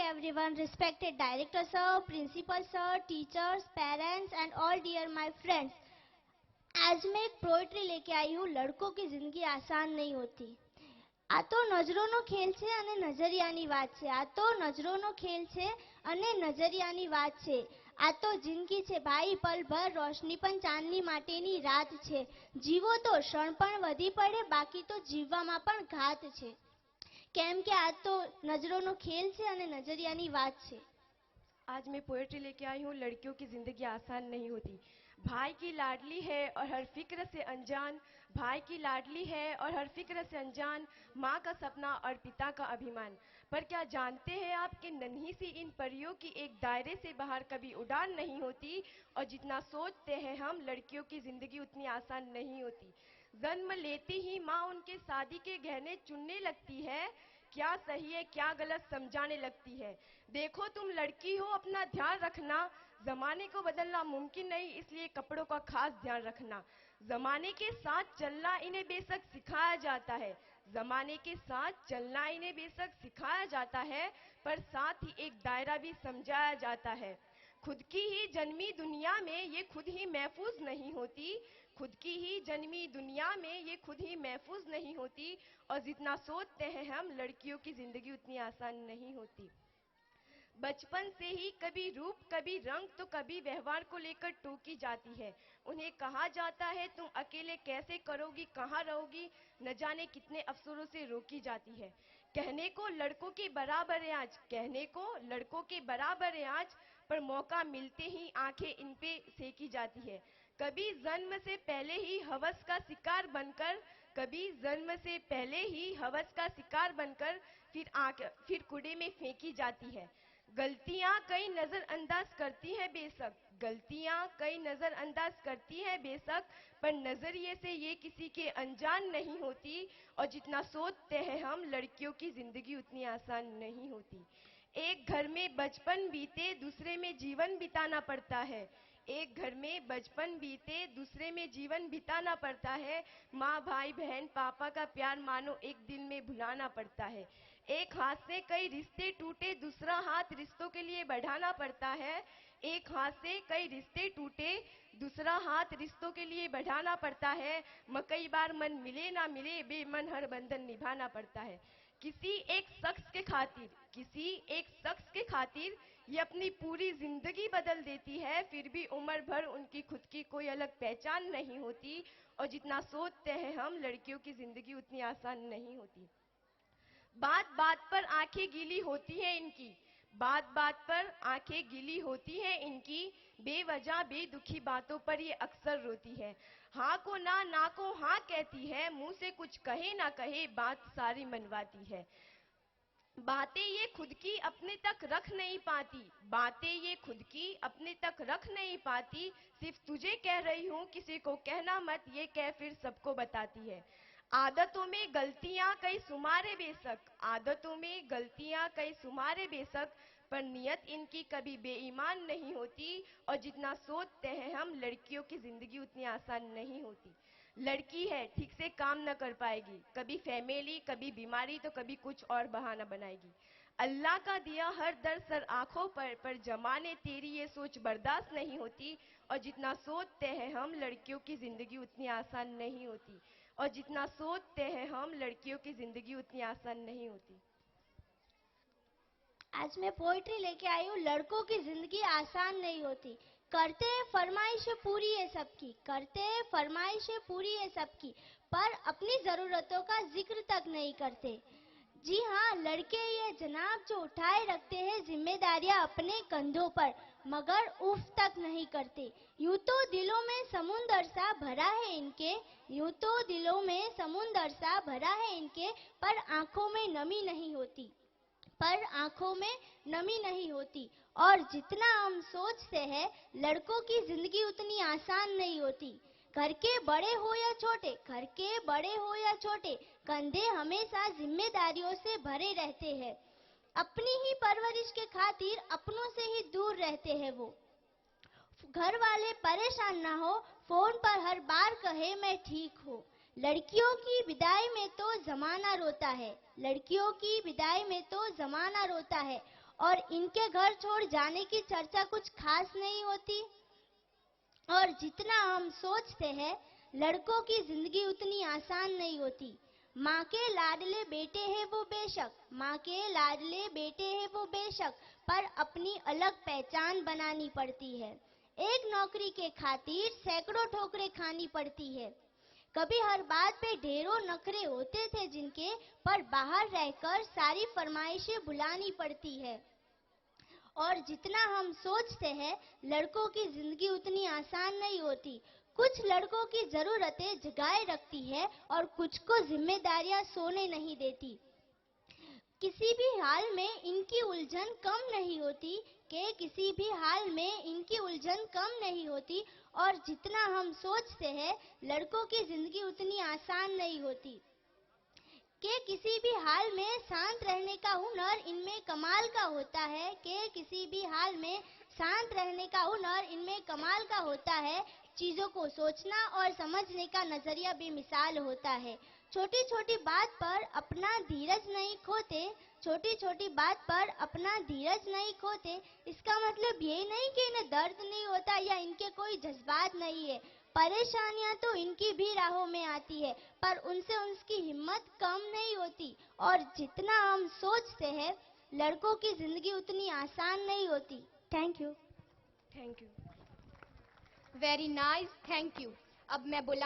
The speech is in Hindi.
everyone, respected director sir, principal sir, teachers, parents and all dear my friends. आज मैं एक પોએટ્રી લેકે આવી હું લડકો की जिंदगी આસાન नहीं होती. આ તો નજરોનો ખેલ છે અને નજરિયાની વાત છે. આ તો નજરોનો ખેલ છે અને નજરિયાની વાત છે. આ તો જિંદગી છે ભાઈ, પલભર રોશની પણ ચાંદની માટેની રાત છે. જીવો તો ક્ષણ પણ વધી પડે, બાકી તો જીવવામાં પણ ઘાત છે. કેમ કે આ તો નજરોનો ખેલ છે અને નજરિયાની વાત છે. आज मैं पोएट्री लेके आई हूँ, लड़कियों की जिंदगी आसान नहीं होती. भाई की लाडली है और हर फिक्र से अनजान, भाई की लाडली है और हर फिक्र से अनजान, माँ का सपना और पिता का अभिमान. पर क्या जानते हैं आप कि नन्ही सी इन परियों की एक दायरे से बाहर कभी उड़ान नहीं होती, और जितना सोचते हैं हम लड़कियों की जिंदगी उतनी आसान नहीं होती. जन्म लेती ही माँ उनके शादी के गहने चुनने लगती है, क्या सही है क्या गलत समझाने लगती है. देखो तुम लड़की हो, अपना ध्यान रखना, जमाने को बदलना मुमकिन नहीं, इसलिए कपड़ों का खास ध्यान रखना. जमाने के साथ चलना इन्हें बेशक सिखाया जाता है, जमाने के साथ चलना इन्हें बेशक सिखाया जाता है, पर साथ ही एक दायरा भी समझाया जाता है. खुद की ही जन्मी दुनिया में ये खुद ही महफूज नहीं होती, खुद की ही जन्मी दुनिया में ये खुद ही महफूज नहीं होती, और जितना सोचते हैं हम लड़कियों की जिंदगी उतनी आसान नहीं होती. बचपन से ही कभी रूप कभी रंग तो कभी व्यवहार को लेकर टोकी जाती है. उन्हें कहा जाता है तुम अकेले कैसे करोगी, कहाँ रहोगी, न जाने कितने अफसरों से रोकी जाती है. कहने को लड़कों के बराबर है आज, कहने को लड़कों के बराबर है आज, पर मौका मिलते ही आंखें इन पे सेकी जाती है. कभी जन्म से पहले ही हवस का शिकार बनकर, कभी जन्म से पहले ही हवस का शिकार बनकर फिर कूड़े में फेंकी जाती है. गलतियां कई नजरअंदाज करती है बेशक, गलतियां कई नजरअंदाज करती है बेशक, पर नजरिए से ये किसी के अनजान नहीं होती, और जितना सोचते हैं हम लड़कियों की जिंदगी उतनी आसान नहीं होती. एक घर में बचपन बीते दूसरे में जीवन बिताना पड़ता है, एक घर में बचपन बीते दूसरे में जीवन बिताना पड़ता है. माँ भाई बहन पापा का प्यार मानो एक दिन में भुलाना पड़ता है. एक हाथ से कई रिश्ते टूटे, दूसरा हाथ रिश्तों के लिए बढ़ाना पड़ता है. एक हाथ से कई रिश्ते टूटे, दूसरा हाथ रिश्तों के लिए बढ़ाना पड़ता है. कई बार मन मिले ना मिले, बेमन हर बंधन निभाना पड़ता है. किसी एक शख्स के खातिर, किसी एक शख्स के खातिर ये अपनी पूरी जिंदगी बदल देती है, फिर भी उम्र भर उनकी खुद की कोई अलग पहचान नहीं होती, और जितना सोचते हैं हम लड़कियों की जिंदगी उतनी आसान नहीं होती. बात बात पर आंखें गीली होती हैं इनकी, बात बात पर आंखें गीली होती हैं इनकी, बेवजह बेदुखी बातों पर ये अक्सर रोती है. हाँ को ना को हाँ कहती है, मुंह से कुछ कहे ना कहे बात सारी मनवाती है. बातें ये खुद की अपने तक रख नहीं पाती, बातें ये खुद की अपने तक रख नहीं पाती, सिर्फ तुझे कह रही हूँ किसी को कहना मत, ये कह फिर सबको बताती है. आदतों में गलतियां कई सुमारे बेशक, आदतों में गलतियां कई सुमारे बेशक, पर नियत इनकी कभी बेईमान नहीं होती, और जितना सोचते हैं हम लड़कियों की जिंदगी उतनी आसान नहीं होती. लड़की है ठीक से काम न कर पाएगी, कभी फैमिली कभी बीमारी तो कभी कुछ और बहाना बनाएगी. अल्लाह का दिया हर दर सर आंखों पर जमाने तेरी ये सोच बर्दाश्त नहीं होती, और जितना सोचते हैं हम लड़कियों की जिंदगी उतनी आसान नहीं होती, और जितना सोचते हैं हम लड़कियों की जिंदगी उतनी आसान नहीं होती. आज मैं पोएट्री लेके आई हूँ, लड़कों की जिंदगी आसान नहीं होती. करते हैं फरमाइशें पूरी है सबकी, करते हैं फरमाइशें पूरी है सबकी, पर अपनी जरूरतों का जिक्र तक नहीं करते. जी हाँ, लड़के ये जनाब जो उठाए रखते हैं जिम्मेदारियां अपने कंधों पर, मगर उफ तक नहीं करते. यूं तो दिलों में समुंदर सा भरा है इनके, यूं तो दिलों में समुंदर सा भरा है इनके, पर आंखों में नमी नहीं होती, पर आंखों में नमी नहीं होती. और जितना हम सोचते हैं लड़कों की जिंदगी उतनी आसान नहीं होती. घर के बड़े हो या छोटे, घर के बड़े हो या छोटे, कंधे हमेशा जिम्मेदारियों से भरे रहते हैं. अपनी ही परवरिश के खातिर अपनों से ही दूर रहते हैं वो. घर वाले परेशान ना हो, फोन पर हर बार कहे मैं ठीक हूँ. लड़कियों की विदाई में तो जमाना रोता है, लड़कियों की विदाई में तो जमाना रोता है, और इनके घर छोड़ जाने की चर्चा कुछ खास नहीं होती। और जितना हम सोचते हैं लड़कों की जिंदगी उतनी आसान नहीं होती। माँ के लाडले बेटे हैं वो बेशक, माँ के लाडले बेटे हैं वो बेशक, पर अपनी अलग पहचान बनानी पड़ती है। एक नौकरी के खातिर सैकड़ों ठोकरें खानी पड़ती है। कभी हर बात पे ढेरों नखरे होते थे जिनके, पर बाहर रहकर सारी फरमाइशें भुलानी पड़ती है। और जितना हम सोचते हैं लड़कों की जिंदगी उतनी आसान नहीं होती। कुछ लड़कों की जरूरतें जगाए रखती है और कुछ को जिम्मेदारियां सोने नहीं देती। किसी भी हाल में इनकी उलझन कम नहीं होती, कि किसी भी हाल में इनकी उलझन कम नहीं होती। और जितना हम सोचते हैं लड़कों की जिंदगी उतनी आसान नहीं होती। कि किसी भी हाल में शांत रहने का हुनर इनमें कमाल का होता है, कि किसी भी हाल में शांत रहने का हुनर इनमें कमाल का होता है। चीजों को सोचना और समझने का नजरिया बेमिसाल होता है। छोटी छोटी बात पर अपना धीरज नहीं खोते, छोटी छोटी बात पर अपना धीरज नहीं खोते। इसका मतलब ये नहीं कि इन्हें दर्द नहीं होता या इनके कोई जज्बात नहीं है। परेशानियां तो इनकी भी राहों में आती है, पर उनसे उनकी हिम्मत कम नहीं होती। और जितना हम सोचते हैं लड़कों की जिंदगी उतनी आसान नहीं होती। Thank you. Thank you. Very nice, thank you. अब मैं बुला